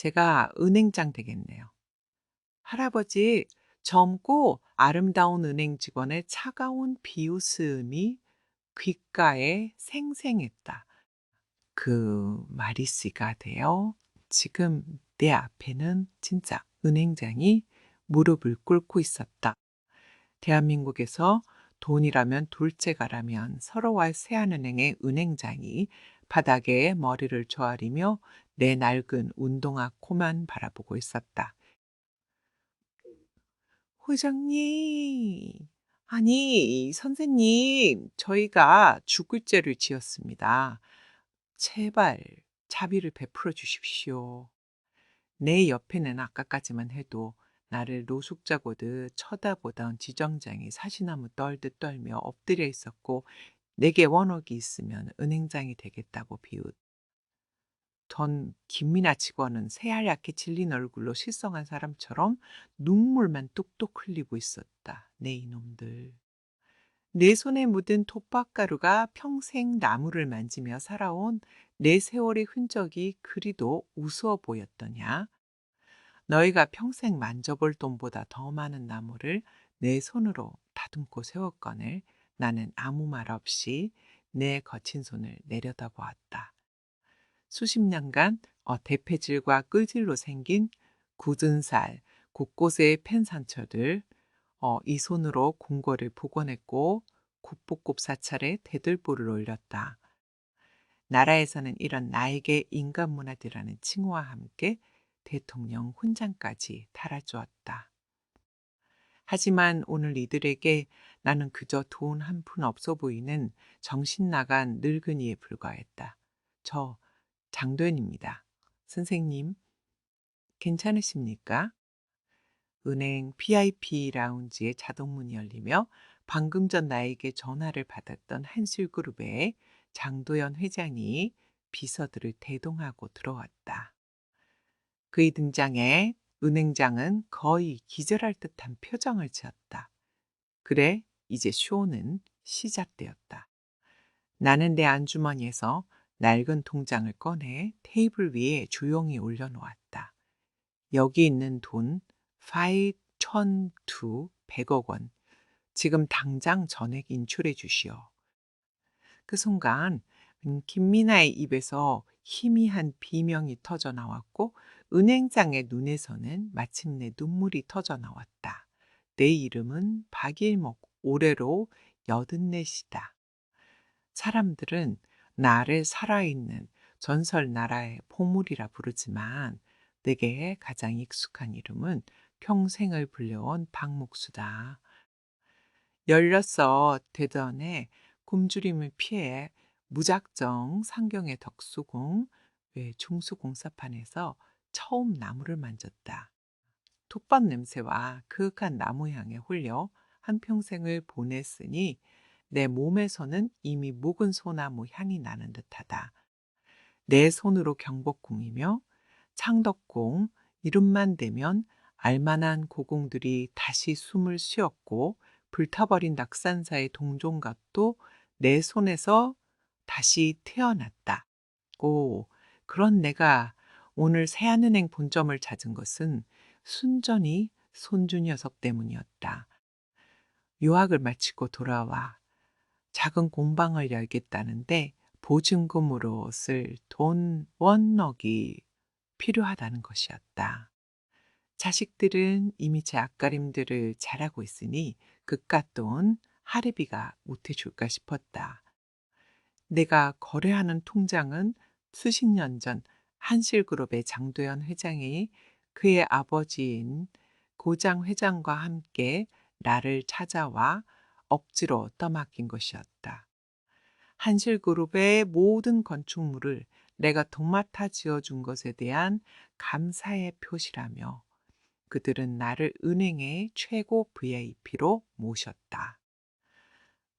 제가 은행장 되겠네요. 할아버지, 젊고 아름다운 은행 직원의 차가운 비웃음이 귓가에 생생했다. 그 말이씨가 되어 지금 내 앞에는 진짜 은행장이 무릎을 꿇고 있었다. 대한민국에서 돈이라면 둘째가라면 서로와 세안은행의 은행장이 바닥에 머리를 조아리며 내 낡은 운동화 코만 바라보고 있었다. 회장님, 아니, 선생님, 저희가 죽을 죄를 지었습니다. 제발 자비를 베풀어 주십시오. 내 옆에는 아까까지만 해도 나를 노숙자 보듯 쳐다보던 지점장이 사시나무 떨듯 떨며 엎드려 있었고 내게 원억이 있으면 은행장이 되겠다고 비웃던 김미나 직원은 새하얗게 질린 얼굴로 실성한 사람처럼 눈물만 뚝뚝 흘리고 있었다. 내 이놈들. 내 손에 묻은 톱밥가루가 평생 나무를 만지며 살아온 내 세월의 흔적이 그리도 우스워 보였더냐? 너희가 평생 만져볼 돈보다 더 많은 나무를 내 손으로 다듬고 세웠거늘 나는 아무 말 없이 내 거친 손을 내려다보았다. 수십 년간 대패질과 끄질로 생긴 굳은 살, 곳곳의 팬 상처들, 이 손으로 궁궐을 복원했고 국보급 사찰에 대들보를 올렸다. 나라에서는 이런 나에게 인간 문화재라는 칭호와 함께 대통령 훈장까지 달아주었다. 하지만 오늘 이들에게 나는 그저 돈 한 푼 없어 보이는 정신 나간 늙은이에 불과했다. 저 장도연입니다. 선생님, 괜찮으십니까? 은행 VIP 라운지의 자동문이 열리며 방금 전 나에게 전화를 받았던 한술그룹의 장도연 회장이 비서들을 대동하고 들어왔다. 그의 등장에 은행장은 거의 기절할 듯한 표정을 지었다. 그래, 이제 쇼는 시작되었다. 나는 내 안주머니에서 낡은 통장을 꺼내 테이블 위에 조용히 올려놓았다. 여기 있는 돈 5,100억 원. 지금 당장 전액 인출해 주시오. 그 순간 김미나의 입에서 희미한 비명이 터져 나왔고 은행장의 눈에서는 마침내 눈물이 터져 나왔다. 내 이름은 박일목, 올해로 84이다. 사람들은 나를 살아있는 전설 나라의 보물이라 부르지만 내게 가장 익숙한 이름은 평생을 불려온 박목수다. 16 대전에 굶주림을 피해 무작정 상경의 덕수궁 외 중수공사판에서 처음 나무를 만졌다. 톱밥 냄새와 그윽한 나무 향에 홀려 한평생을 보냈으니 내 몸에서는 이미 묵은 소나무 향이 나는 듯하다. 내 손으로 경복궁이며 창덕궁 이름만 대면 알만한 고궁들이 다시 숨을 쉬었고 불타버린 낙산사의 동종각도 내 손에서 다시 태어났다. 오, 그런 내가 오늘 새하늘행 본점을 찾은 것은 순전히 손주 녀석 때문이었다. 유학을 마치고 돌아와 작은 공방을 열겠다는데 보증금으로 쓸 돈 원억이 필요하다는 것이었다. 자식들은 이미 제 앞가림들을 잘하고 있으니 그깟 돈 할애비가 못해줄까 싶었다. 내가 거래하는 통장은 수십 년 전 한실그룹의 장도연 회장이 그의 아버지인 고장 회장과 함께 나를 찾아와 억지로 떠맡긴 것이었다. 한실그룹의 모든 건축물을 내가 도맡아 지어준 것에 대한 감사의 표시라며 그들은 나를 은행의 최고 VIP로 모셨다.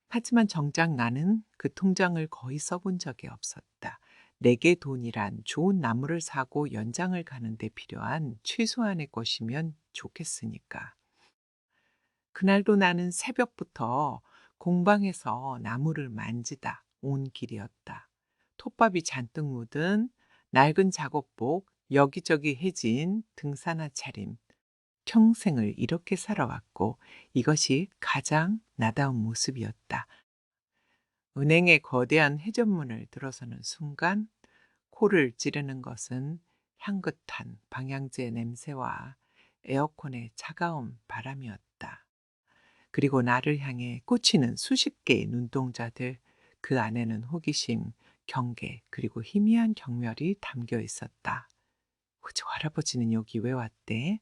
하지만 정작 나는 그 통장을 거의 써본 적이 없었다. 내게 돈이란 좋은 나무를 사고 연장을 가는 데 필요한 최소한의 것이면 좋겠으니까. 그날도 나는 새벽부터 공방에서 나무를 만지다 온 길이었다. 톱밥이 잔뜩 묻은 낡은 작업복 여기저기 해진 등산화 차림. 평생을 이렇게 살아왔고 이것이 가장 나다운 모습이었다. 은행의 거대한 회전문을 들어서는 순간 코를 찌르는 것은 향긋한 방향제 냄새와 에어컨의 차가운 바람이었다. 그리고 나를 향해 꽂히는 수십 개의 눈동자들, 그 안에는 호기심, 경계, 그리고 희미한 경멸이 담겨 있었다. 저 할아버지는 여기 왜 왔대?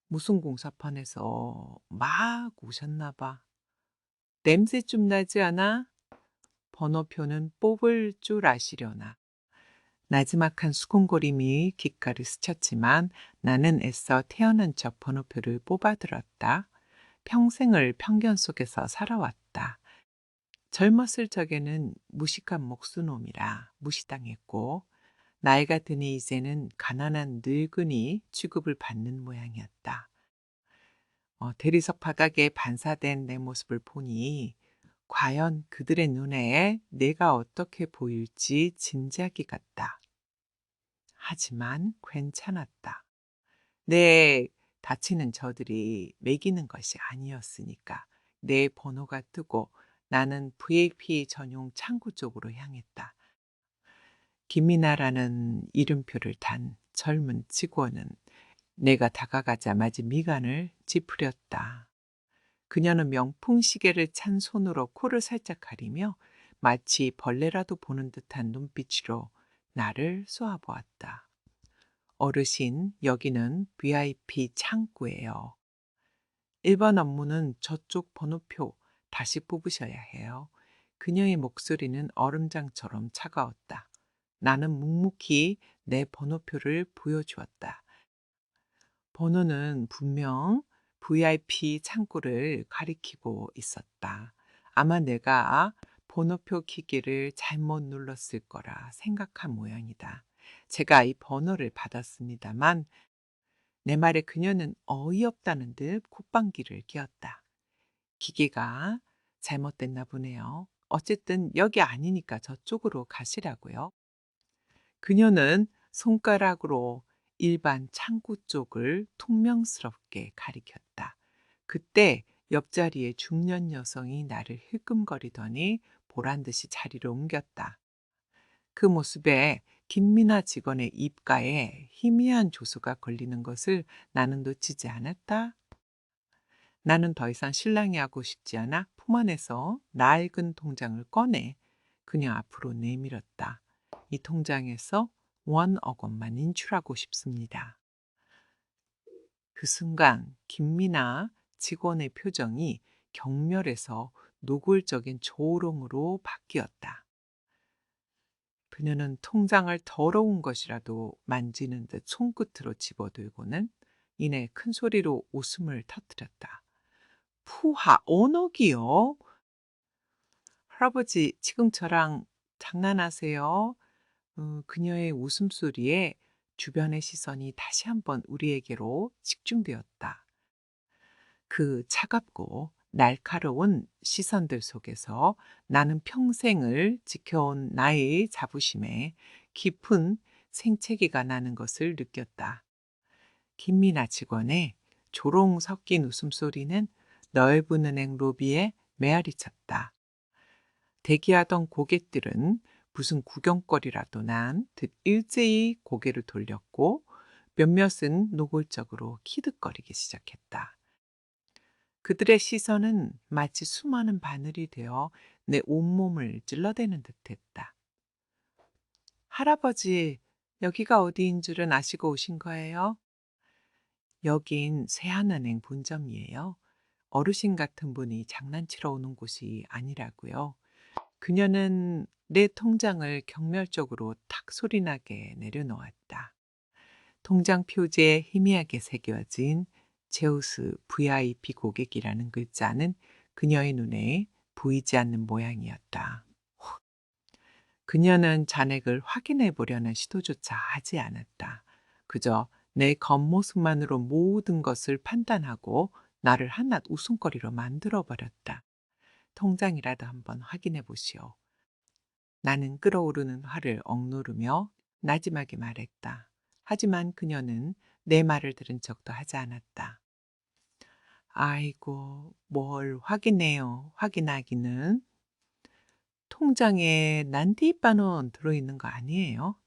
무슨 공사판에서 막 오셨나 봐. 냄새 좀 나지 않아? 번호표는 뽑을 줄 아시려나. 나지막한 수군거림이 귓가를 스쳤지만 나는 애써 태어난 척 번호표를 뽑아들었다. 평생을 편견 속에서 살아왔다. 젊었을 적에는 무식한 목수놈이라 무시당했고 나이가 드니 이제는 가난한 늙은이 취급을 받는 모양이었다. 대리석 바닥에 반사된 내 모습을 보니 과연 그들의 눈에 내가 어떻게 보일지 짐작이 갔다. 하지만 괜찮았다. 내 다치는 저들이 매기는 것이 아니었으니까 내 번호가 뜨고 나는 VIP 전용 창구 쪽으로 향했다. 김미나라는 이름표를 단 젊은 직원은 내가 다가가자마자 미간을 찌푸렸다. 그녀는 명품 시계를 찬 손으로 코를 살짝 가리며 마치 벌레라도 보는 듯한 눈빛으로 나를 쏘아보았다. 어르신, 여기는 VIP 창구예요. 일반 업무는 저쪽 번호표 다시 뽑으셔야 해요. 그녀의 목소리는 얼음장처럼 차가웠다. 나는 묵묵히 내 번호표를 보여주었다. 번호는 분명 VIP 창구를 가리키고 있었다. 아마 내가 번호표 기기를 잘못 눌렀을 거라 생각한 모양이다. 제가 이 번호를 받았습니다만 내 말에 그녀는 어이없다는 듯 콧방귀를 뀌었다. 기계가 잘못됐나 보네요. 어쨌든 여기 아니니까 저쪽으로 가시라고요. 그녀는 손가락으로 일반 창구 쪽을 퉁명스럽게 가리켰다. 그때 옆자리의 중년 여성이 나를 힐끔거리더니 보란 듯이 자리를 옮겼다. 그 모습에 김미나 직원의 입가에 희미한 조소가 걸리는 것을 나는 놓치지 않았다. 나는 더 이상 실랑이 하고 싶지 않아 품 안에서 낡은 통장을 꺼내 그녀 앞으로 내밀었다. 이 통장에서 1억 원만 인출하고 싶습니다. 그 순간 김미나 직원의 표정이 경멸해서 노골적인 조롱으로 바뀌었다. 그녀는 통장을 더러운 것이라도 만지는 듯 손끝으로 집어들고는 이내 큰 소리로 웃음을 터뜨렸다. 푸하, 5억이요? 할아버지, 지금 저랑 장난하세요? 그녀의 웃음소리에 주변의 시선이 다시 한번 우리에게로 집중되었다. 그 차갑고 날카로운 시선들 속에서 나는 평생을 지켜온 나의 자부심에 깊은 생채기가 나는 것을 느꼈다. 김미나 직원의 조롱 섞인 웃음소리는 넓은 은행 로비에 메아리 쳤다. 대기하던 고객들은 무슨 구경거리라도 난 듯 일제히 고개를 돌렸고 몇몇은 노골적으로 키득거리기 시작했다. 그들의 시선은 마치 수많은 바늘이 되어 내 온몸을 찔러대는 듯했다. 할아버지, 여기가 어디인 줄은 아시고 오신 거예요? 여긴 세한은행 본점이에요. 어르신 같은 분이 장난치러 오는 곳이 아니라고요. 그녀는 내 통장을 경멸적으로 탁 소리나게 내려놓았다. 통장 표지에 희미하게 새겨진 제우스 VIP 고객이라는 글자는 그녀의 눈에 보이지 않는 모양이었다. 그녀는 잔액을 확인해 보려는 시도조차 하지 않았다. 그저 내 겉모습만으로 모든 것을 판단하고 나를 한낱 웃음거리로 만들어 버렸다. 통장이라도 한번 확인해 보시오. 나는 끓어오르는 화를 억누르며 나지막에 말했다. 하지만 그녀는 내 말을 들은 척도 하지 않았다. 아이고, 뭘 확인해요. 확인하기는. 통장에 난디반원 들어있는 거 아니에요?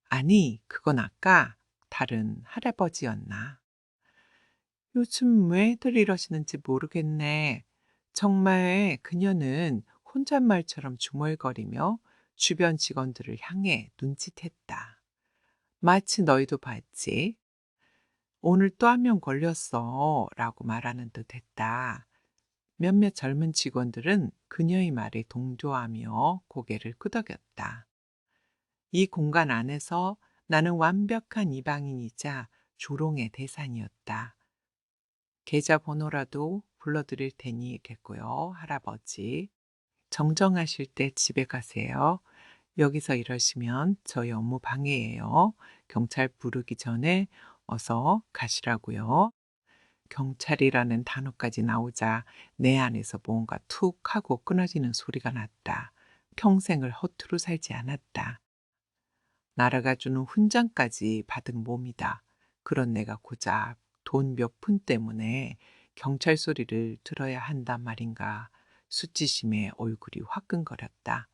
아니, 그건 아까 다른 할아버지였나. 요즘 왜들 이러시는지 모르겠네. 정말 그녀는 혼잣말처럼 중얼거리며 주변 직원들을 향해 눈짓했다. 마치 너희도 봤지? 오늘 또 한 명 걸렸어. 라고 말하는 듯 했다. 몇몇 젊은 직원들은 그녀의 말에 동조하며 고개를 끄덕였다. 이 공간 안에서 나는 완벽한 이방인이자 조롱의 대상이었다. 계좌번호라도 불러드릴 테니겠고요, 할아버지. 정정하실 때 집에 가세요. 여기서 이러시면 저희 업무 방해예요. 경찰 부르기 전에 어서 가시라고요. 경찰이라는 단어까지 나오자 내 안에서 뭔가 툭 하고 끊어지는 소리가 났다. 평생을 허투루 살지 않았다. 날아가 주는 훈장까지 받은 몸이다. 그런 내가 고작 돈 몇 푼 때문에 경찰 소리를 들어야 한단 말인가. 수치심에 얼굴이 화끈거렸다.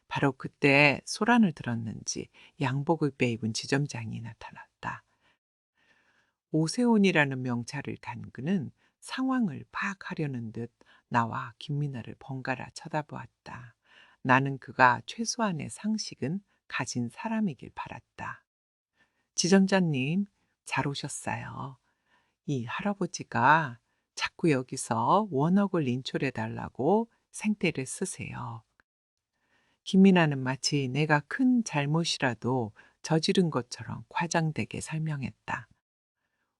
바로 그때 소란을 들었는지 양복을 빼입은 지점장이 나타났다. 오세훈이라는 명찰을 단 그는 상황을 파악하려는 듯 나와 김민아를 번갈아 쳐다보았다. 나는 그가 최소한의 상식은 가진 사람이길 바랐다. 지점장님, 잘 오셨어요. 이 할아버지가 자꾸 여기서 원억을 인출해달라고 생떼를 쓰세요. 김민아는 마치 내가 큰 잘못이라도 저지른 것처럼 과장되게 설명했다.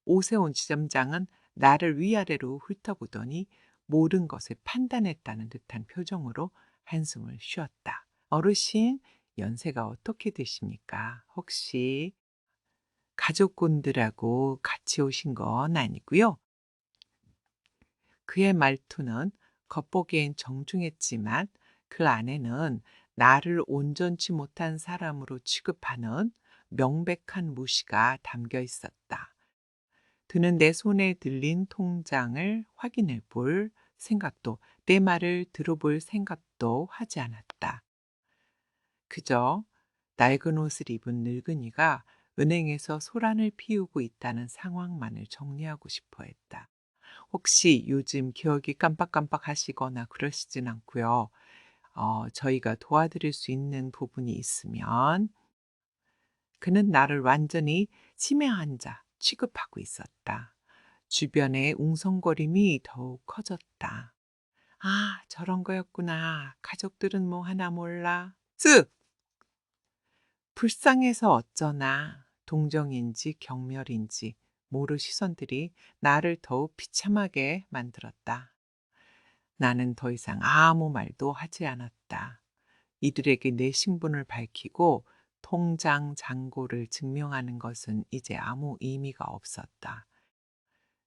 오세훈 지점장은 나를 위아래로 훑어보더니 모든 것을 판단했다는 듯한 표정으로 한숨을 쉬었다. 어르신, 연세가 어떻게 되십니까? 혹시 가족분들하고 같이 오신 건 아니고요. 그의 말투는 겉보기엔 정중했지만 그 안에는 나를 온전치 못한 사람으로 취급하는 명백한 무시가 담겨 있었다. 그는 내 손에 들린 통장을 확인해 볼 생각도, 내 말을 들어볼 생각도 하지 않았다. 그저 낡은 옷을 입은 늙은이가 은행에서 소란을 피우고 있다는 상황만을 정리하고 싶어 했다. 혹시 요즘 기억이 깜빡깜빡 하시거나 그러시진 않고요. 저희가 도와드릴 수 있는 부분이 있으면. 그는 나를 완전히 치매 환자 취급하고 있었다. 주변의 웅성거림이 더욱 커졌다. 아, 저런 거였구나. 가족들은 뭐 하나 몰라. 쓱! 불쌍해서 어쩌나. 동정인지 경멸인지 모를 시선들이 나를 더욱 비참하게 만들었다. 나는 더 이상 아무 말도 하지 않았다. 이들에게 내 신분을 밝히고 통장 잔고를 증명하는 것은 이제 아무 의미가 없었다.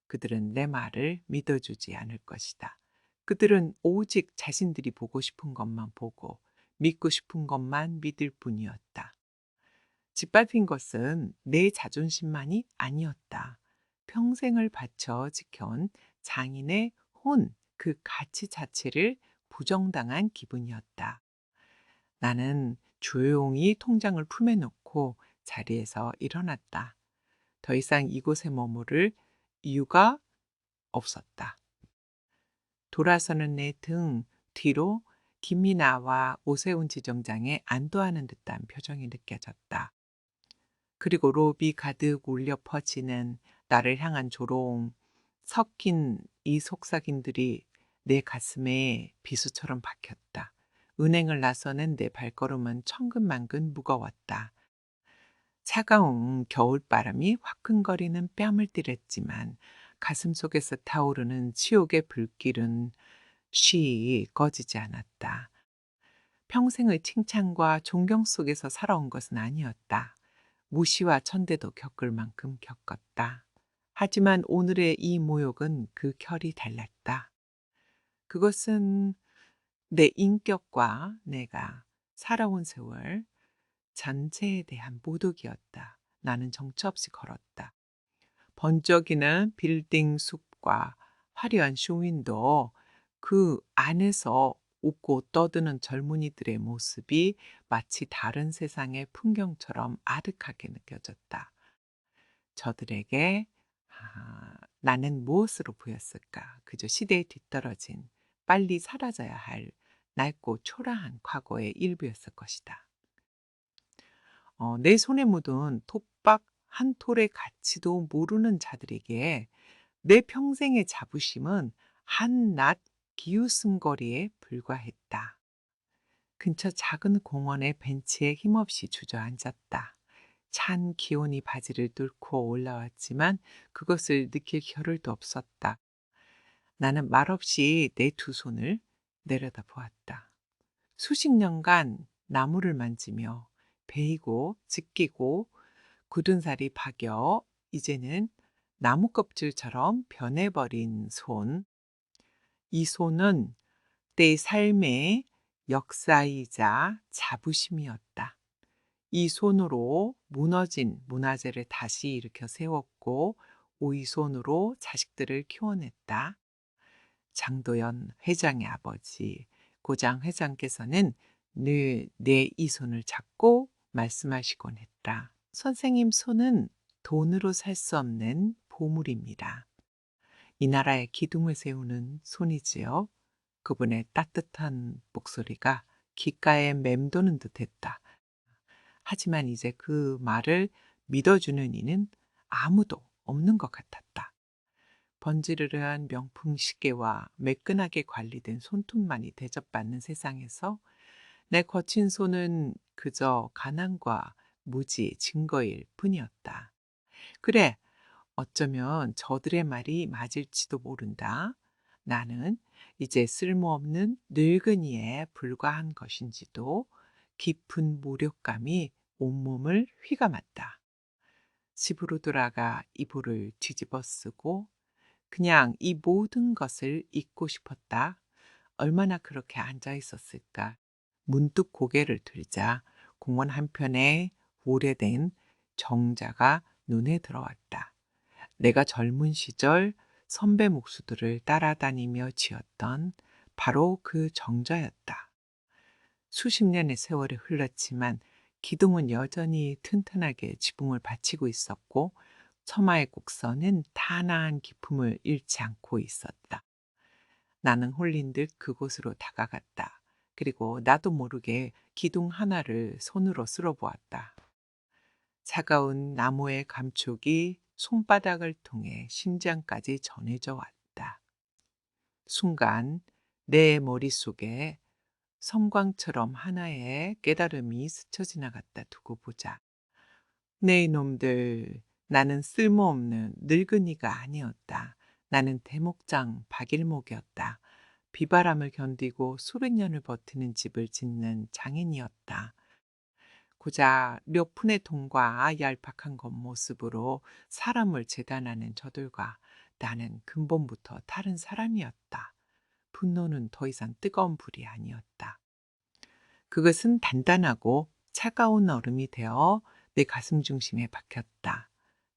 그들은 내 말을 믿어주지 않을 것이다. 그들은 오직 자신들이 보고 싶은 것만 보고 믿고 싶은 것만 믿을 뿐이었다. 짓밟힌 것은 내 자존심만이 아니었다. 평생을 바쳐 지켜온 장인의 혼, 그 가치 자체를 부정당한 기분이었다. 나는 조용히 통장을 품에 놓고 자리에서 일어났다. 더 이상 이곳에 머무를 이유가 없었다. 돌아서는 내 등 뒤로 김미나와 오세훈 지점장의 안도하는 듯한 표정이 느껴졌다. 그리고 롭이 가득 울려 퍼지는 나를 향한 조롱, 섞인 이 속삭임들이 내 가슴에 비수처럼 박혔다. 은행을 나서는 내 발걸음은 천근만근 무거웠다. 차가운 겨울바람이 화끈거리는 뺨을 때렸지만 가슴속에서 타오르는 치욕의 불길은 쉬이 꺼지지 않았다. 평생의 칭찬과 존경 속에서 살아온 것은 아니었다. 무시와 천대도 겪을 만큼 겪었다. 하지만 오늘의 이 모욕은 그 결이 달랐다. 그것은 내 인격과 내가 살아온 세월 전체에 대한 모독이었다. 나는 정처 없이 걸었다. 번쩍이는 빌딩 숲과 화려한 쇼윈도 그 안에서 웃고 떠드는 젊은이들의 모습이 마치 다른 세상의 풍경처럼 아득하게 느껴졌다. 저들에게 나는 무엇으로 보였을까? 그저 시대에 뒤떨어진 빨리 사라져야 할 낡고 초라한 과거의 일부였을 것이다. 내 손에 묻은 톱밥 한 톨의 가치도 모르는 자들에게 내 평생의 자부심은 한낱 기웃음거리에 불과했다. 근처 작은 공원의 벤치에 힘없이 주저앉았다. 찬 기온이 바지를 뚫고 올라왔지만 그것을 느낄 겨를도 없었다. 나는 말없이 내 두 손을 내려다 보았다. 수십 년간 나무를 만지며 베이고 찢기고 굳은 살이 박여 이제는 나무 껍질처럼 변해버린 손. 이 손은 내 삶의 역사이자 자부심이었다. 이 손으로 무너진 문화재를 다시 일으켜 세웠고 이 손으로 자식들을 키워냈다. 장도연 회장의 아버지 고장 회장께서는 늘 내 이 손을 잡고 말씀하시곤 했다. 선생님 손은 돈으로 살 수 없는 보물입니다. 이 나라의 기둥을 세우는 손이지요. 그분의 따뜻한 목소리가 귓가에 맴도는 듯했다. 하지만 이제 그 말을 믿어주는 이는 아무도 없는 것 같았다. 번지르르한 명품 시계와 매끈하게 관리된 손톱만이 대접받는 세상에서 내 거친 손은 그저 가난과 무지의 증거일 뿐이었다. 그래, 어쩌면 저들의 말이 맞을지도 모른다. 나는 이제 쓸모없는 늙은이에 불과한 것인지도 깊은 무력감이 온몸을 휘감았다. 집으로 돌아가 이불을 뒤집어 쓰고 그냥 이 모든 것을 잊고 싶었다. 얼마나 그렇게 앉아 있었을까. 문득 고개를 들자 공원 한편에 오래된 정자가 눈에 들어왔다. 내가 젊은 시절 선배 목수들을 따라다니며 지었던 바로 그 정자였다. 수십 년의 세월이 흘렀지만 기둥은 여전히 튼튼하게 지붕을 받치고 있었고 처마의 곡선은 단아한 기품을 잃지 않고 있었다. 나는 홀린 듯 그곳으로 다가갔다. 그리고 나도 모르게 기둥 하나를 손으로 쓸어보았다. 차가운 나무의 감촉이 손바닥을 통해 심장까지 전해져 왔다. 순간 내 머릿속에 성광처럼 하나의 깨달음이 스쳐 지나갔다. 두고 보자. 네 이놈들, 나는 쓸모없는 늙은이가 아니었다. 나는 대목장 박일목이었다. 비바람을 견디고 수백 년을 버티는 집을 짓는 장인이었다. 고작 몇 푼의 돈과 얄팍한 겉모습으로 사람을 재단하는 저들과 나는 근본부터 다른 사람이었다. 분노는 더 이상 뜨거운 불이 아니었다. 그것은 단단하고 차가운 얼음이 되어 내 가슴 중심에 박혔다.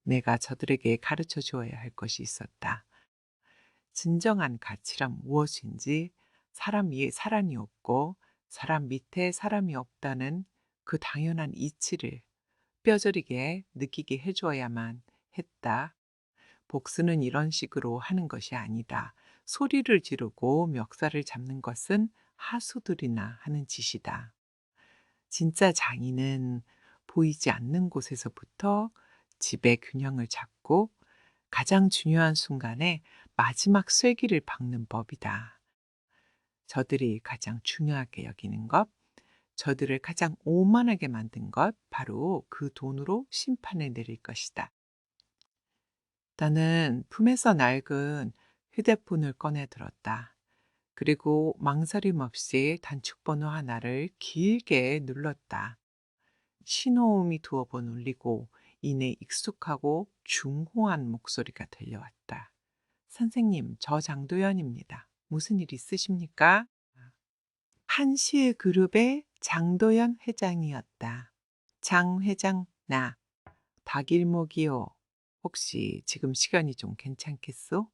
내가 저들에게 가르쳐 주어야 할 것이 있었다. 진정한 가치란 무엇인지, 사람 위에 사람이 없고 사람 밑에 사람이 없다는 그 당연한 이치를 뼈저리게 느끼게 해주어야만 했다. 복수는 이런 식으로 하는 것이 아니다. 소리를 지르고 멱살을 잡는 것은 하수들이나 하는 짓이다. 진짜 장인은 보이지 않는 곳에서부터 집의 균형을 잡고 가장 중요한 순간에 마지막 쐐기를 박는 법이다. 저들이 가장 중요하게 여기는 것, 저들을 가장 오만하게 만든 것, 바로 그 돈으로 심판을 내릴 것이다. 나는 품에서 낡은 휴대폰을 꺼내 들었다. 그리고 망설임 없이 단축번호 하나를 길게 눌렀다. 신호음이 두어 번 울리고 이내 익숙하고 중후한 목소리가 들려왔다. 선생님, 저 장도연입니다. 무슨 일 있으십니까? 한시의 그룹의 장도연 회장이었다. 장 회장, 나. 닭일목이요. 혹시 지금 시간이 좀 괜찮겠소?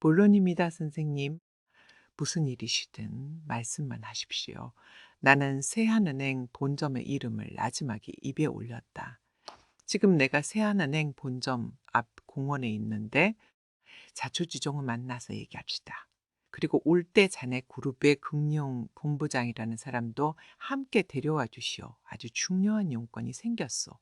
물론입니다, 선생님. 무슨 일이시든 말씀만 하십시오. 나는 세한은행 본점의 이름을 나지막이 입에 올렸다. 지금 내가 세한은행 본점 앞 공원에 있는데 자초지종을 만나서 얘기합시다. 그리고 올 때 자네 그룹의 금융 본부장이라는 사람도 함께 데려와 주시오. 아주 중요한 용건이 생겼소.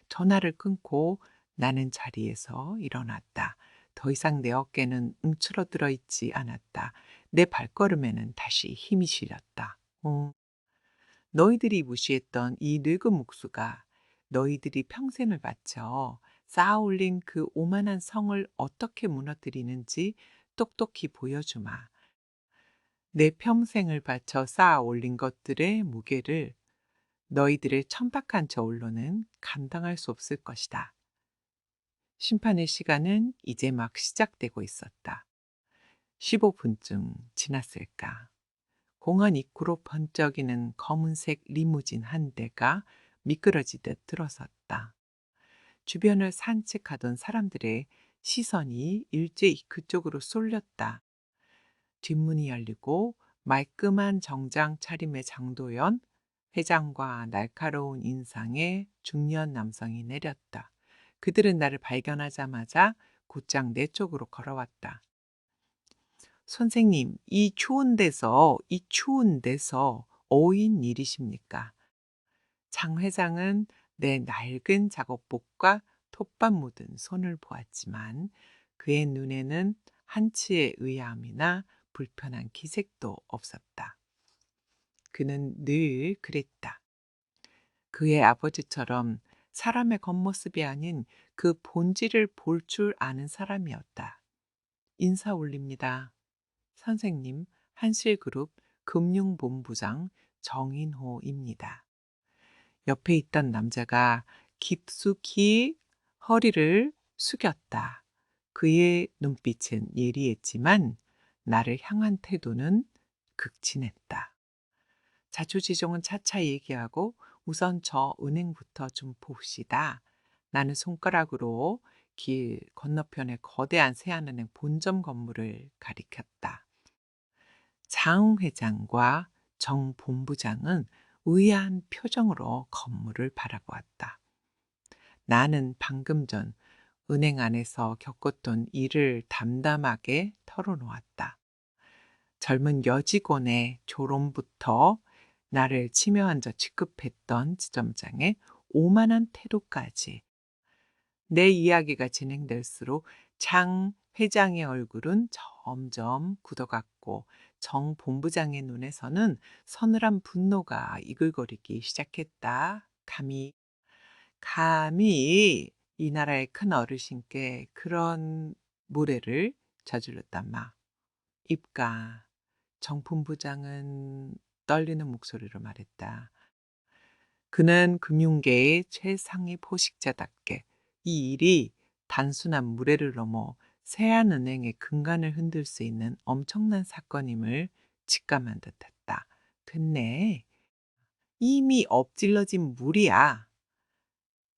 전화를 끊고 나는 자리에서 일어났다. 더 이상 내 어깨는 움츠러들어 있지 않았다. 내 발걸음에는 다시 힘이 실렸다. 너희들이 무시했던 이 늙은 목수가 너희들이 평생을 바쳐 쌓아 올린 그 오만한 성을 어떻게 무너뜨리는지 똑똑히 보여주마. 내 평생을 바쳐 쌓아 올린 것들의 무게를 너희들의 천박한 저울로는 감당할 수 없을 것이다. 심판의 시간은 이제 막 시작되고 있었다. 15분쯤 지났을까. 공원 입구로 번쩍이는 검은색 리무진 한 대가 미끄러지듯 들어섰다. 주변을 산책하던 사람들의 시선이 일제히 그쪽으로 쏠렸다. 뒷문이 열리고 말끔한 정장 차림의 장도연 회장과 날카로운 인상의 중년 남성이 내렸다. 그들은 나를 발견하자마자 곧장 내 쪽으로 걸어왔다. 선생님, 이 추운 데서 어인 일이십니까? 장 회장은 내 낡은 작업복과 톱밥 묻은 손을 보았지만 그의 눈에는 한치의 의아함이나 불편한 기색도 없었다. 그는 늘 그랬다. 그의 아버지처럼 사람의 겉모습이 아닌 그 본질을 볼 줄 아는 사람이었다. 인사 올립니다. 선생님, 한실그룹 금융본부장 정인호입니다. 옆에 있던 남자가 깊숙이 허리를 숙였다. 그의 눈빛은 예리했지만 나를 향한 태도는 극진했다. 자초지종은 차차 얘기하고 우선 저 은행부터 좀 봅시다. 나는 손가락으로 길 건너편의 거대한 세안은행 본점 건물을 가리켰다. 장 회장과 정 본부장은 의아한 표정으로 건물을 바라보았다. 나는 방금 전 은행 안에서 겪었던 일을 담담하게 털어놓았다. 젊은 여직원의 조롱부터 나를 치며 앉아 취급했던 지점장의 오만한 태도까지. 내 이야기가 진행될수록 장 회장의 얼굴은 점점 굳어갔고 정 본부장의 눈에서는 서늘한 분노가 이글거리기 시작했다. 감히 이 나라의 큰 어르신께 그런 무례를 저질렀단 마. 입가. 정 본부장은 떨리는 목소리로 말했다. 그는 금융계의 최상위 포식자답게 이 일이 단순한 무례를 넘어 세안은행의 근간을 흔들 수 있는 엄청난 사건임을 직감한 듯했다. 됐네. 이미 엎질러진 물이야.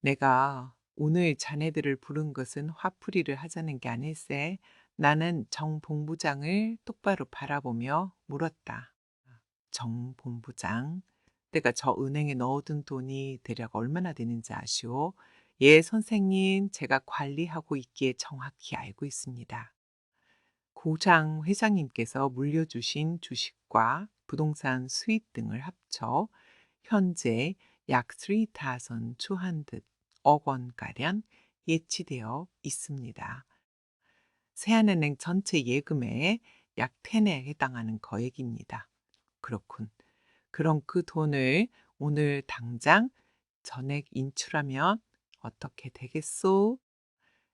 내가 오늘 자네들을 부른 것은 화풀이를 하자는 게 아닐세. 나는 정 본부장을 똑바로 바라보며 물었다. 정 본부장, 내가 저 은행에 넣어둔 돈이 대략 얼마나 되는지 아시오? 예, 선생님, 제가 관리하고 있기에 정확히 알고 있습니다. 고장 회장님께서 물려주신 주식과 부동산 수익 등을 합쳐 현재 약 3,200억 원가량 예치되어 있습니다. 세안은행 전체 예금의 약 10에 해당하는 거액입니다. 그렇군. 그럼 그 돈을 오늘 당장 전액 인출하면 어떻게 되겠소?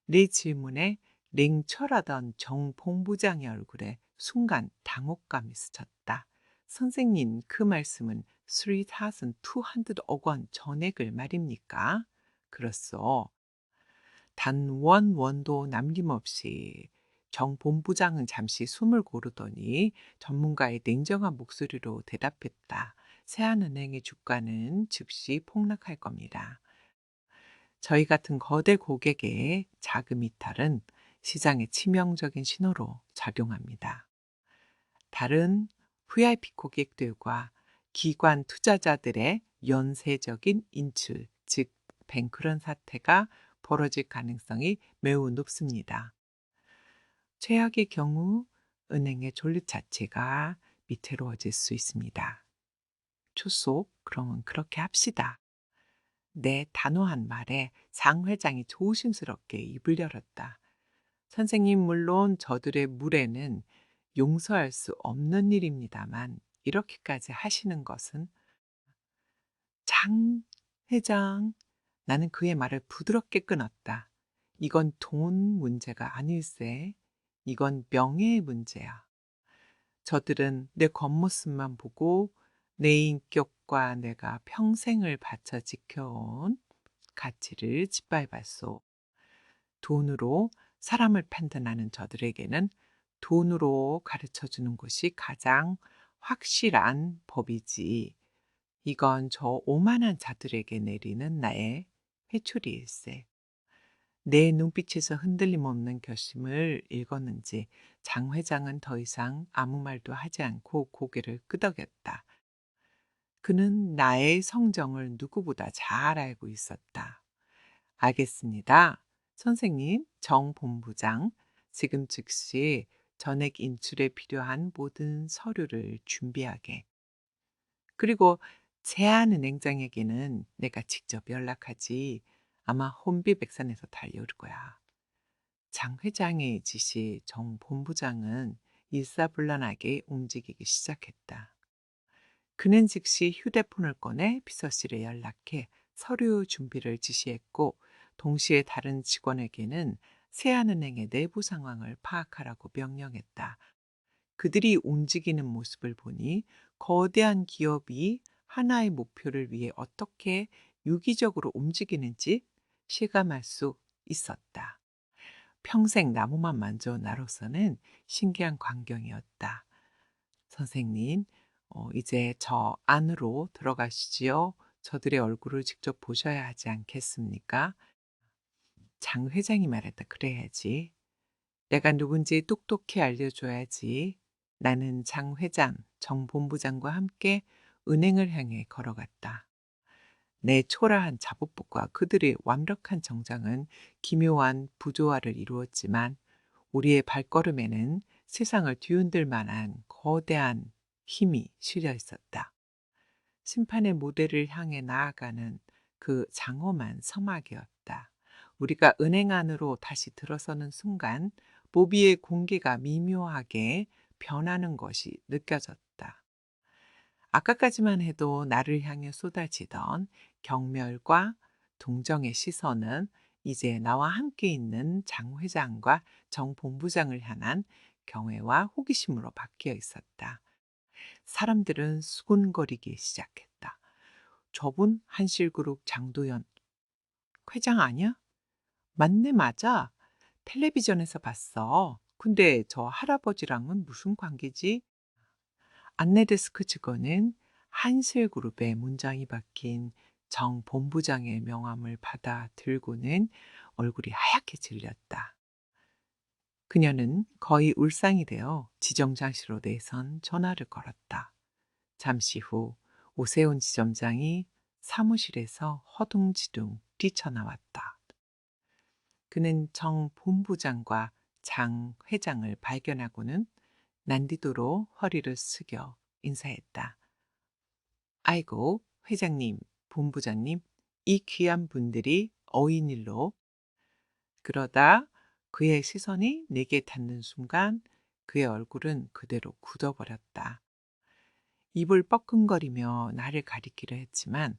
네 질문에 냉철하던 정 본부장의 얼굴에 순간 당혹감이 스쳤다. 선생님, 그 말씀은 3,200억 원 전액을 말입니까? 그렇소. 단 원도 남김없이 정 본부장은 잠시 숨을 고르더니 전문가의 냉정한 목소리로 대답했다. 세안은행의 주가는 즉시 폭락할 겁니다. 저희 같은 거대 고객의 자금 이탈은 시장의 치명적인 신호로 작용합니다. 다른 VIP 고객들과 기관 투자자들의 연쇄적인 인출, 즉 뱅크런 사태가 벌어질 가능성이 매우 높습니다. 최악의 경우 은행의 존립 자체가 위태로워질 수 있습니다. 초속, 그러면 그렇게 합시다. 내 단호한 말에 장 회장이 조심스럽게 입을 열었다. 선생님, 물론 저들의 무례는 용서할 수 없는 일입니다만 이렇게까지 하시는 것은 장 회장. 나는 그의 말을 부드럽게 끊었다. 이건 돈 문제가 아닐세. 이건 명예의 문제야. 저들은 내 겉모습만 보고 내 인격과 내가 평생을 바쳐 지켜온 가치를 짓밟았소. 돈으로 사람을 판단하는 저들에게는 돈으로 가르쳐 주는 것이 가장 확실한 법이지. 이건 저 오만한 자들에게 내리는 나의 회초리일세. 내 눈빛에서 흔들림 없는 결심을 읽었는지 장 회장은 더 이상 아무 말도 하지 않고 고개를 끄덕였다. 그는 나의 성정을 누구보다 잘 알고 있었다. 알겠습니다. 선생님, 정 본부장, 지금 즉시 전액 인출에 필요한 모든 서류를 준비하게. 그리고 제한은행장에게는 내가 직접 연락하지. 아마 혼비백산에서 달려올 거야. 장 회장의 지시 정 본부장은 일사불란하게 움직이기 시작했다. 그는 즉시 휴대폰을 꺼내 비서실에 연락해 서류 준비를 지시했고 동시에 다른 직원에게는 세안은행의 내부 상황을 파악하라고 명령했다. 그들이 움직이는 모습을 보니 거대한 기업이 하나의 목표를 위해 어떻게 유기적으로 움직이는지 실감할 수 있었다. 평생 나무만 만져온 나로서는 신기한 광경이었다. 선생님, 이제 저 안으로 들어가시지요. 저들의 얼굴을 직접 보셔야 하지 않겠습니까? 장 회장이 말했다. 그래야지. 내가 누군지 똑똑히 알려줘야지. 나는 장 회장, 정 본부장과 함께 은행을 향해 걸어갔다. 내 초라한 자복복과 그들의 완벽한 정장은 기묘한 부조화를 이루었지만 우리의 발걸음에는 세상을 뒤흔들 만한 거대한 힘이 실려 있었다. 심판의 무대를 향해 나아가는 그 장엄한 서막이었다. 우리가 은행 안으로 다시 들어서는 순간 모비의 공기가 미묘하게 변하는 것이 느껴졌다. 아까까지만 해도 나를 향해 쏟아지던 경멸과 동정의 시선은 이제 나와 함께 있는 장 회장과 정 본부장을 향한 경외와 호기심으로 바뀌어 있었다. 사람들은 수군거리기 시작했다. 저분 한실그룹 장도연 회장 아니야? 맞네, 맞아. 텔레비전에서 봤어. 근데 저 할아버지랑은 무슨 관계지? 안내데스크 직원은 한실그룹의 문장이 박힌 정 본부장의 명함을 받아 들고는 얼굴이 하얗게 질렸다. 그녀는 거의 울상이 되어 지점장실로 내선 전화를 걸었다. 잠시 후 오세훈 지점장이 사무실에서 허둥지둥 뛰쳐나왔다. 그는 정 본부장과 장 회장을 발견하고는 난디도로 허리를 숙여 인사했다. 아이고, 회장님, 본부장님, 이 귀한 분들이 어인일로. 그러다 그의 시선이 내게 닿는 순간 그의 얼굴은 그대로 굳어버렸다. 입을 뻐끔거리며 나를 가리키려 했지만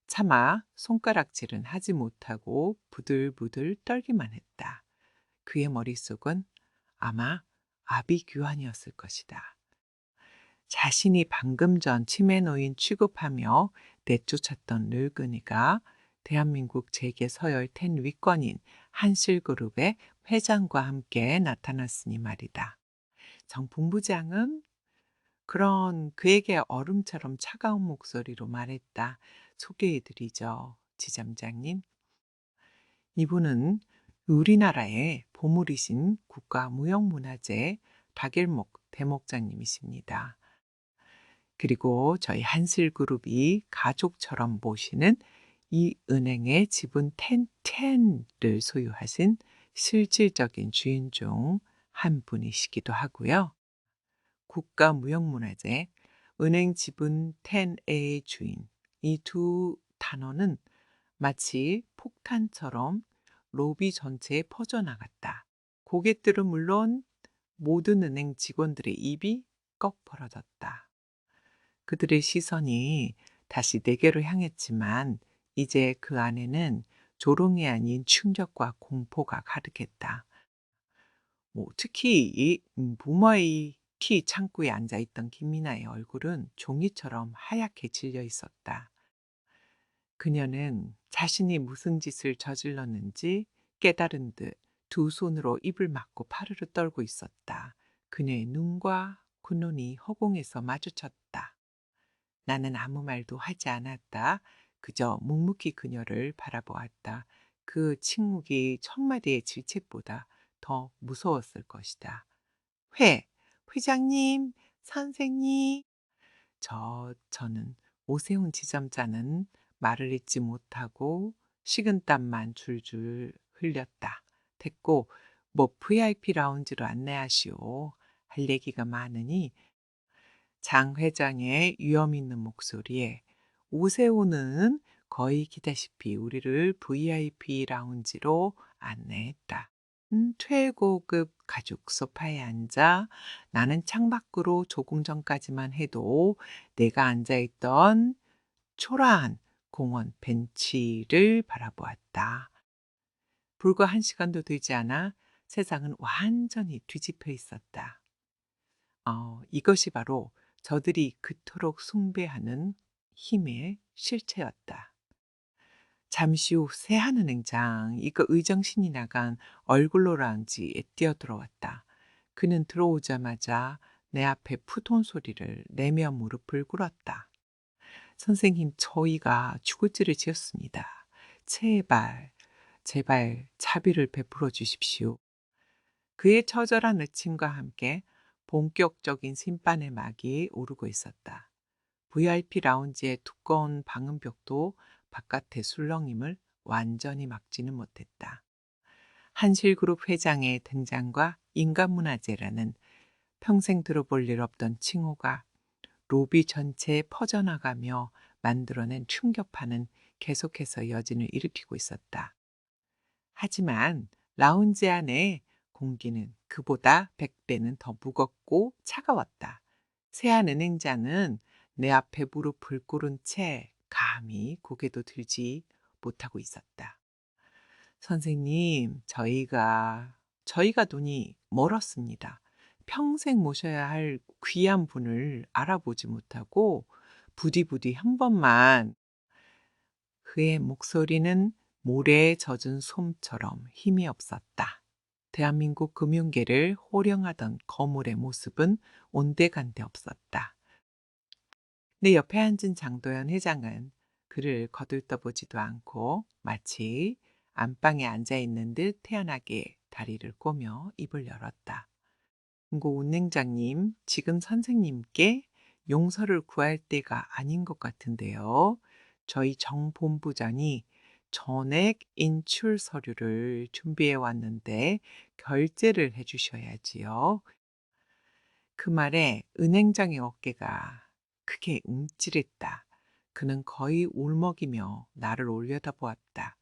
차마 손가락질은 하지 못하고 부들부들 떨기만 했다. 그의 머릿속은 아마 아비규환이었을 것이다. 자신이 방금 전 치매노인 취급하며 내쫓았던 늙은이가 대한민국 재계 서열 10 위권인 한실그룹의 회장과 함께 나타났으니 말이다. 정 본부장은 그런 그에게 얼음처럼 차가운 목소리로 말했다. 소개해드리죠, 지점장님. 이분은 우리나라의 보물이신 국가무형문화재 박일목 대목장님이십니다. 그리고 저희 한실그룹이 가족처럼 모시는 이 은행의 지분 10를 소유하신 실질적인 주인 중 한 분이시기도 하고요. 국가무형문화재, 은행 지분 10A의 주인, 이 두 단어는 마치 폭탄처럼 로비 전체에 퍼져나갔다. 고객들은 물론 모든 은행 직원들의 입이 꺽 벌어졌다. 그들의 시선이 다시 내게로 향했지만 이제 그 안에는 조롱이 아닌 충격과 공포가 가득했다. 특히 이 부모의 키 창구에 앉아 있던 김미나의 얼굴은 종이처럼 하얗게 질려 있었다. 그녀는 자신이 무슨 짓을 저질렀는지 깨달은 듯 두 손으로 입을 막고 파르르 떨고 있었다. 그녀의 눈과 그 눈이 허공에서 마주쳤다. 나는 아무 말도 하지 않았다. 그저 묵묵히 그녀를 바라보았다. 그 침묵이 천마디의 질책보다 더 무서웠을 것이다. 회장님, 선생님. 저는 오세훈 지점장은 말을 잇지 못하고 식은땀만 줄줄 흘렸다. 됐고, 뭐 VIP 라운지로 안내하시오. 할 얘기가 많으니 장 회장의 위험 있는 목소리에 오세훈은 거의 기다시피 우리를 VIP 라운지로 안내했다. 최고급 가죽 소파에 앉아 나는 창밖으로 조금 전까지만 해도 내가 앉아있던 초라한 공원 벤치를 바라보았다. 불과 1시간도 되지 않아 세상은 완전히 뒤집혀 있었다. 이것이 바로 저들이 그토록 숭배하는 힘의 실체였다. 잠시 후 새하늘행장 이거 의정신이 나간 얼굴로 라운지에 뛰어들어왔다. 그는 들어오자마자 내 앞에 푸톤 소리를 내며 무릎을 꿇었다. 선생님, 저희가 죽을지를 지었습니다. 제발 자비를 베풀어 주십시오. 그의 처절한 의침과 함께 본격적인 심판의 막이 오르고 있었다. VIP 라운지의 두꺼운 방음벽도 바깥의 술렁임을 완전히 막지는 못했다. 한실그룹 회장의 등장과 인간문화재라는 평생 들어볼 일 없던 칭호가 로비 전체에 퍼져나가며 만들어낸 충격파는 계속해서 여진을 일으키고 있었다. 하지만 라운지 안에 공기는 그보다 100배는 더 무겁고 차가웠다. 세한 은행자는 내 앞에 무릎을 꿇은 채 감히 고개도 들지 못하고 있었다. 선생님, 저희가 돈이 멀었습니다. 평생 모셔야 할 귀한 분을 알아보지 못하고 부디부디 한 번만. 그의 목소리는 모래에 젖은 솜처럼 힘이 없었다. 대한민국 금융계를 호령하던 거물의 모습은 온데간데 없었다. 내 옆에 앉은 장도연 회장은 그를 거들떠보지도 않고 마치 안방에 앉아있는 듯 태연하게 다리를 꼬며 입을 열었다. 고 운행장님, 지금 선생님께 용서를 구할 때가 아닌 것 같은데요. 저희 정 본부장이 전액 인출 서류를 준비해 왔는데 결제를 해 주셔야지요. 그 말에 은행장의 어깨가 크게 움찔했다. 그는 거의 울먹이며 나를 올려다보았다.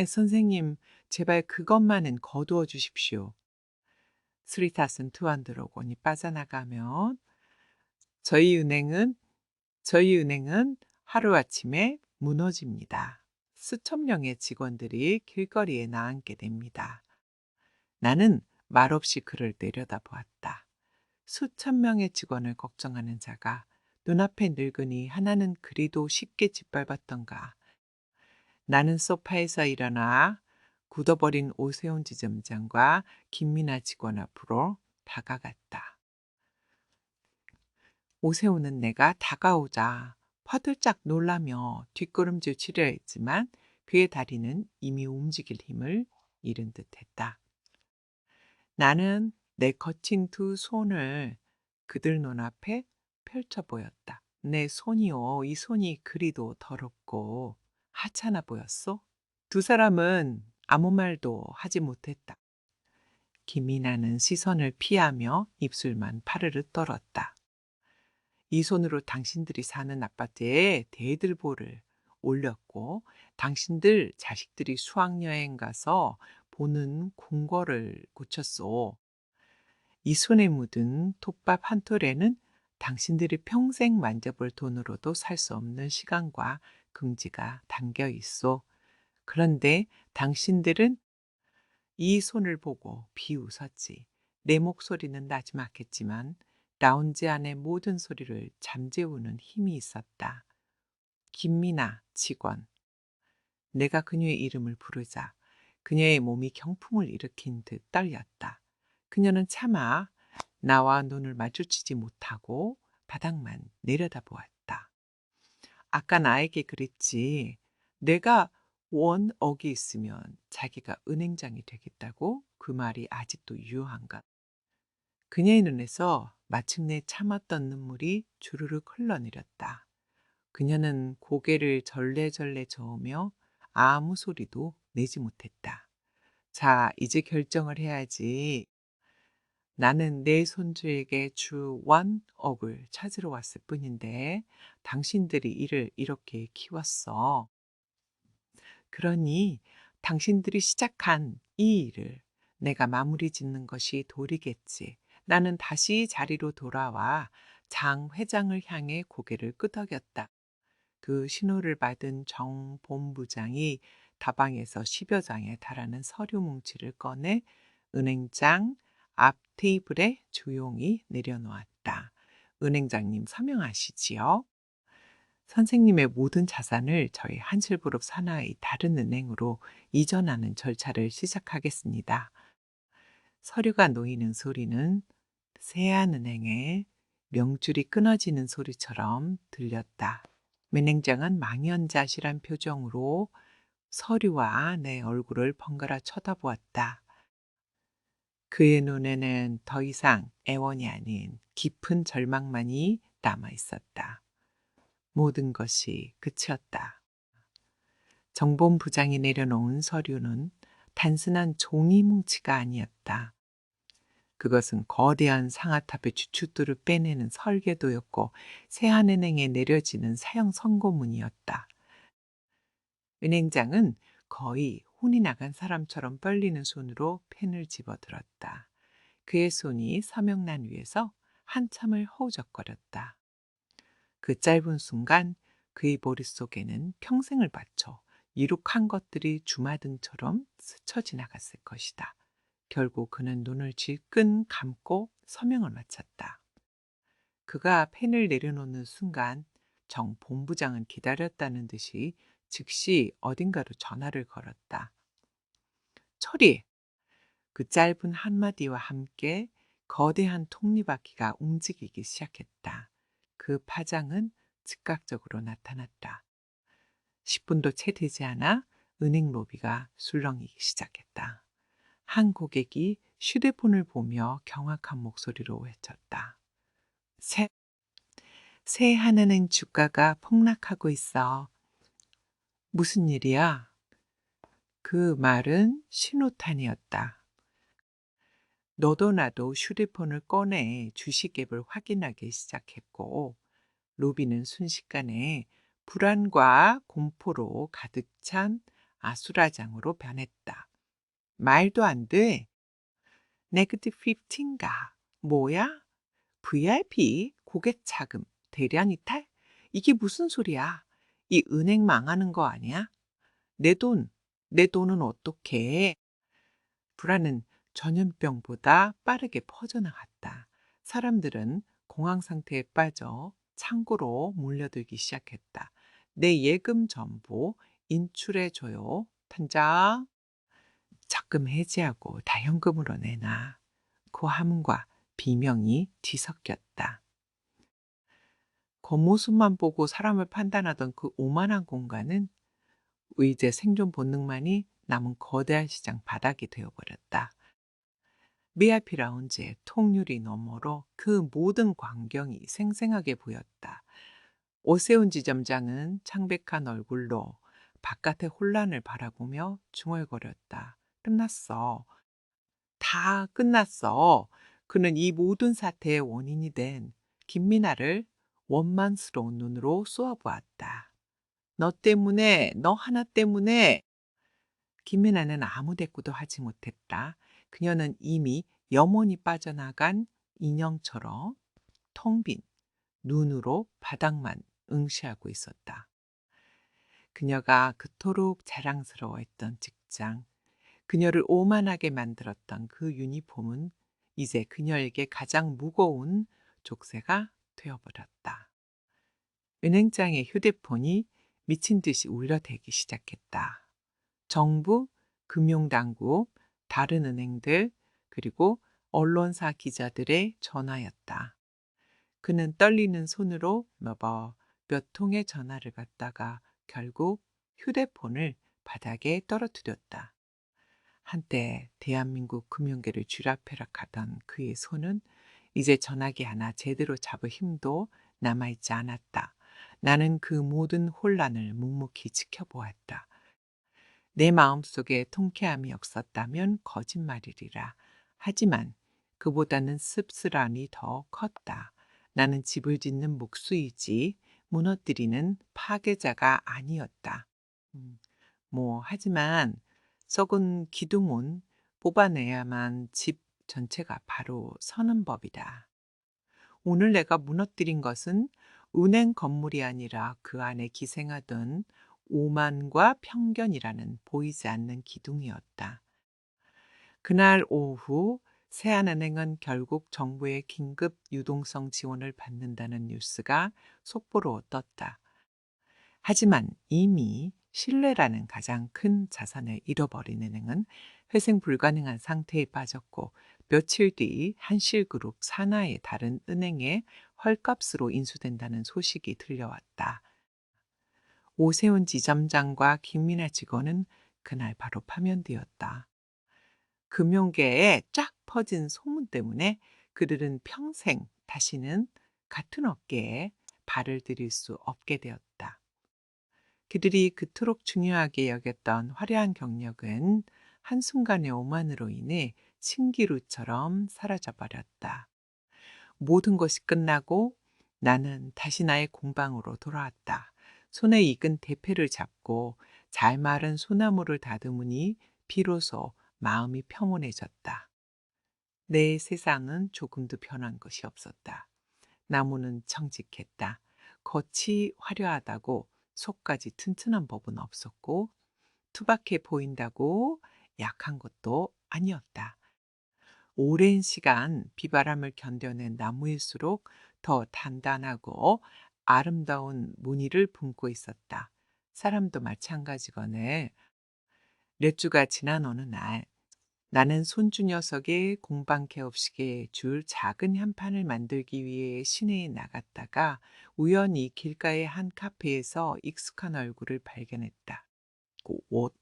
선생님, 제발 그것만은 거두어 주십시오. 스리탓은 투안들어오니 빠져나가면 저희 은행은 하루아침에 무너집니다. 수천 명의 직원들이 길거리에 나앉게 됩니다. 나는 말없이 그를 내려다보았다. 수천 명의 직원을 걱정하는 자가 눈앞의 늙은이 하나는 그리도 쉽게 짓밟았던가. 나는 소파에서 일어나 굳어버린 오세훈 지점장과 김미나 직원 앞으로 다가갔다. 오세훈은 내가 다가오자 퍼들짝 놀라며 뒷걸음질 치려 했지만 그의 다리는 이미 움직일 힘을 잃은 듯했다. 나는 내 거친 두 손을 그들 눈앞에 펼쳐 보였다. 내 손이요, 이 손이 그리도 더럽고 하찮아 보였소. 두 사람은 아무 말도 하지 못했다. 김이나는 시선을 피하며 입술만 파르르 떨었다. 이 손으로 당신들이 사는 아파트에 대들보를 올렸고 당신들 자식들이 수학여행 가서 보는 궁궐을 고쳤소. 이 손에 묻은 톱밥 한 톨에는 당신들이 평생 만져볼 돈으로도 살 수 없는 시간과 긍지가 담겨 있소. 그런데 당신들은 이 손을 보고 비웃었지. 내 목소리는 나지막했지만 라운지 안의 모든 소리를 잠재우는 힘이 있었다. 김미나 직원. 내가 그녀의 이름을 부르자 그녀의 몸이 경풍을 일으킨 듯 떨렸다. 그녀는 차마 나와 눈을 마주치지 못하고 바닥만 내려다보았다. 아까 나에게 그랬지. 내가 원억이 있으면 자기가 은행장이 되겠다고. 그 말이 아직도 유효한가. 그녀의 눈에서 마침내 참았던 눈물이 주르륵 흘러내렸다. 그녀는 고개를 절레절레 저으며 아무 소리도 내지 못했다. 자, 이제 결정을 해야지. 나는 내 손주에게 주 원억을 찾으러 왔을 뿐인데 당신들이 이를 이렇게 키웠어. 그러니 당신들이 시작한 이 일을 내가 마무리 짓는 것이 도리겠지. 나는 다시 자리로 돌아와 장 회장을 향해 고개를 끄덕였다. 그 신호를 받은 정 본부장이 다방에서 10여 장에 달하는 서류 뭉치를 꺼내 은행장 앞 테이블에 조용히 내려놓았다. 은행장님 서명하시지요. 선생님의 모든 자산을 저희 한실그룹 산하의 다른 은행으로 이전하는 절차를 시작하겠습니다. 서류가 놓이는 소리는 세안은행의 명줄이 끊어지는 소리처럼 들렸다. 은행장은 망연자실한 표정으로 서류와 내 얼굴을 번갈아 쳐다보았다. 그의 눈에는 더 이상 애원이 아닌 깊은 절망만이 남아 있었다. 모든 것이 끝이었다. 정본부장이 내려놓은 서류는 단순한 종이 뭉치가 아니었다. 그것은 거대한 상아탑의 주춧돌을 빼내는 설계도였고 세안은행에 내려지는 사형 선고문이었다. 은행장은 거의 혼이 나간 사람처럼 떨리는 손으로 펜을 집어들었다. 그의 손이 서명란 위에서 한참을 허우적거렸다. 그 짧은 순간 그의 머릿속에는 평생을 바쳐 이룩한 것들이 주마등처럼 스쳐 지나갔을 것이다. 결국 그는 눈을 질끈 감고 서명을 마쳤다. 그가 펜을 내려놓는 순간 정 본부장은 기다렸다는 듯이 즉시 어딘가로 전화를 걸었다. 철이! 그 짧은 한마디와 함께 거대한 톱니바퀴가 움직이기 시작했다. 그 파장은 즉각적으로 나타났다. 10분도 채 되지 않아 은행 로비가 술렁이기 시작했다. 한 고객이 휴대폰을 보며 경악한 목소리로 외쳤다. 새 한은행 주가가 폭락하고 있어. 무슨 일이야? 그 말은 신호탄이었다. 너도 나도 휴대폰을 꺼내 주식 앱을 확인하기 시작했고 로비는 순식간에 불안과 공포로 가득 찬 아수라장으로 변했다. 말도 안 돼. 네거티브 15인가? 뭐야? VIP? 고객 차금, 대량 이탈? 이게 무슨 소리야? 이 은행 망하는 거 아니야? 내 돈, 내 돈은 어떡해? 불안은 전염병보다 빠르게 퍼져나갔다. 사람들은 공황 상태에 빠져 창고로 몰려들기 시작했다. 내 예금 전부 인출해줘요. 단장. 적금 해지하고 다 현금으로 내놔. 그 함과 비명이 뒤섞였다. 겉모습만 보고 사람을 판단하던 그 오만한 공간은 의제 생존 본능만이 남은 거대한 시장 바닥이 되어버렸다. 미아피 라운지의 통유리 너머로 그 모든 광경이 생생하게 보였다. 오세훈 지점장은 창백한 얼굴로 바깥의 혼란을 바라보며 중얼거렸다. 끝났어. 다 끝났어. 그는 이 모든 사태의 원인이 된 김미나를 원만스러운 눈으로 쏘아보았다. 너 때문에, 너 하나 때문에. 김미나는 아무 대꾸도 하지 못했다. 그녀는 이미 염원이 빠져나간 인형처럼 텅 빈 눈으로 바닥만 응시하고 있었다. 그녀가 그토록 자랑스러워했던 직장, 그녀를 오만하게 만들었던 그 유니폼은 이제 그녀에게 가장 무거운 족쇄가 되어버렸다. 은행장의 휴대폰이 미친 듯이 울려대기 시작했다. 정부, 금융당국, 다른 은행들, 그리고 언론사 기자들의 전화였다. 그는 떨리는 손으로 몇 통의 전화를 받다가 결국 휴대폰을 바닥에 떨어뜨렸다. 한때 대한민국 금융계를 쥐락펴락하던 그의 손은 이제 전화기 하나 제대로 잡을 힘도 남아있지 않았다. 나는 그 모든 혼란을 묵묵히 지켜보았다. 내 마음속에 통쾌함이 없었다면 거짓말이리라. 하지만 그보다는 씁쓸함이 더 컸다. 나는 집을 짓는 목수이지 무너뜨리는 파괴자가 아니었다. 음, 하지만 썩은 기둥은 뽑아내야만 집 전체가 바로 서는 법이다. 오늘 내가 무너뜨린 것은 은행 건물이 아니라 그 안에 기생하던 오만과 편견이라는 보이지 않는 기둥이었다. 그날 오후 세안은행은 결국 정부의 긴급 유동성 지원을 받는다는 뉴스가 속보로 떴다. 하지만 이미 신뢰라는 가장 큰 자산을 잃어버린 은행은 회생 불가능한 상태에 빠졌고 며칠 뒤 한실그룹 산하의 다른 은행에 헐값으로 인수된다는 소식이 들려왔다. 오세훈 지점장과 김민아 직원은 그날 바로 파면되었다. 금융계에 쫙 퍼진 소문 때문에 그들은 평생 다시는 같은 업계에 발을 들일 수 없게 되었다. 그들이 그토록 중요하게 여겼던 화려한 경력은 한순간의 오만으로 인해 신기루처럼 사라져버렸다. 모든 것이 끝나고 나는 다시 나의 공방으로 돌아왔다. 손에 익은 대패를 잡고 잘 마른 소나무를 다듬으니 비로소 마음이 평온해졌다. 내 세상은 조금도 변한 것이 없었다. 나무는 정직했다. 겉이 화려하다고 속까지 튼튼한 법은 없었고 투박해 보인다고 약한 것도 아니었다. 오랜 시간 비바람을 견뎌낸 나무일수록 더 단단하고 아름다운 무늬를 품고 있었다. 사람도 마찬가지거늘. 몇 주가 지난 어느 날 나는 손주 녀석의 공방 개업식에 줄 작은 현판을 만들기 위해 시내에 나갔다가 우연히 길가의 한 카페에서 익숙한 얼굴을 발견했다. 그 옷,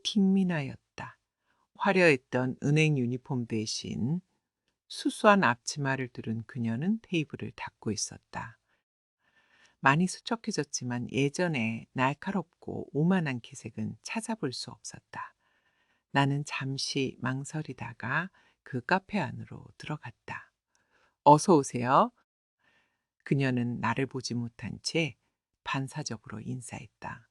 핑미나였다. 화려했던 은행 유니폼 대신 수수한 앞치마를 두른 그녀는 테이블을 닦고 있었다. 많이 수척해졌지만 예전에 날카롭고 오만한 기색은 찾아볼 수 없었다. 나는 잠시 망설이다가 그 카페 안으로 들어갔다. 어서 오세요. 그녀는 나를 보지 못한 채 반사적으로 인사했다.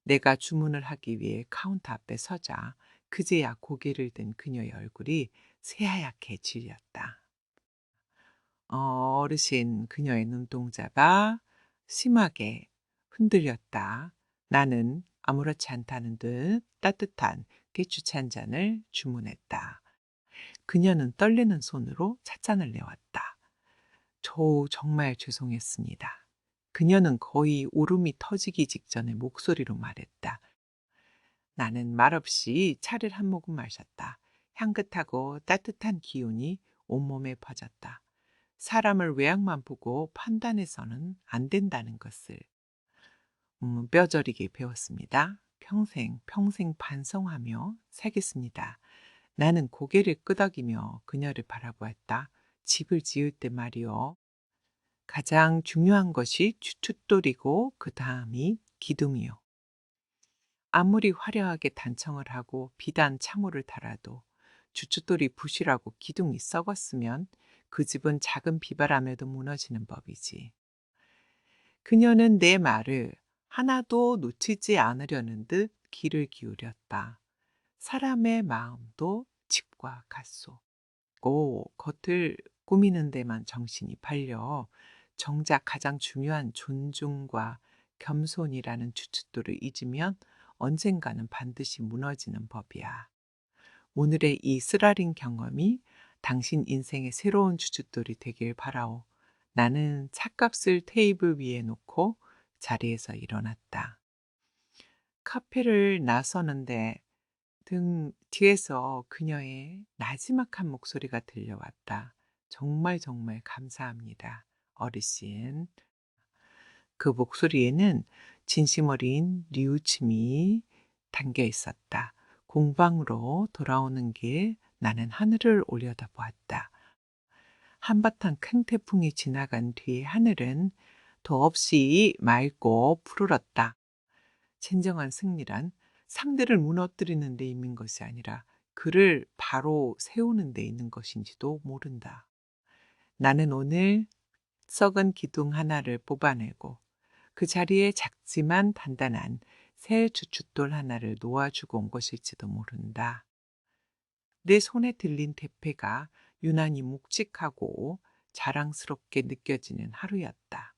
내가 주문을 하기 위해 카운터 앞에 서자 그제야 고개를 든 그녀의 얼굴이 새하얗게 질렸다. 어르신 그녀의 눈동자가 심하게 흔들렸다. 나는 아무렇지 않다는 듯 따뜻한 깨추치 한 잔을 주문했다. 그녀는 떨리는 손으로 찻잔을 내왔다. 저 정말 죄송했습니다. 그녀는 거의 울음이 터지기 직전에 목소리로 말했다. 나는 말없이 차를 한 모금 마셨다. 향긋하고 따뜻한 기운이 온몸에 퍼졌다. 사람을 외양만 보고 판단해서는 안 된다는 것을 뼈저리게 배웠습니다. 평생 반성하며 살겠습니다. 나는 고개를 끄덕이며 그녀를 바라보았다. 집을 지을 때 말이요. 가장 중요한 것이 주춧돌이고 그 다음이 기둥이요. 아무리 화려하게 단청을 하고 비단 참호를 달아도 주춧돌이 부실하고 기둥이 썩었으면 그 집은 작은 비바람에도 무너지는 법이지. 그녀는 내 말을 하나도 놓치지 않으려는 듯 귀를 기울였다. 사람의 마음도 집과 같소. 고 겉을 꾸미는 데만 정신이 팔려 정작 가장 중요한 존중과 겸손이라는 주춧돌을 잊으면 언젠가는 반드시 무너지는 법이야. 오늘의 이 쓰라린 경험이 당신 인생의 새로운 주춧돌이 되길 바라오. 나는 찻값을 테이블 위에 놓고 자리에서 일어났다. 카페를 나서는데 등 뒤에서 그녀의 나지막한 목소리가 들려왔다. 정말 정말 감사합니다. 어르신. 그 목소리에는 진심 어린 뉘우침이 담겨 있었다. 공방으로 돌아오는 길 나는 하늘을 올려다보았다. 한바탕 큰 태풍이 지나간 뒤 하늘은 더없이 맑고 푸르렀다. 진정한 승리란 상대를 무너뜨리는 데 있는 것이 아니라 그를 바로 세우는 데 있는 것인지도 모른다. 나는 오늘 썩은 기둥 하나를 뽑아내고 그 자리에 작지만 단단한 새 주춧돌 하나를 놓아주고 온 것일지도 모른다. 내 손에 들린 대패가 유난히 묵직하고 자랑스럽게 느껴지는 하루였다.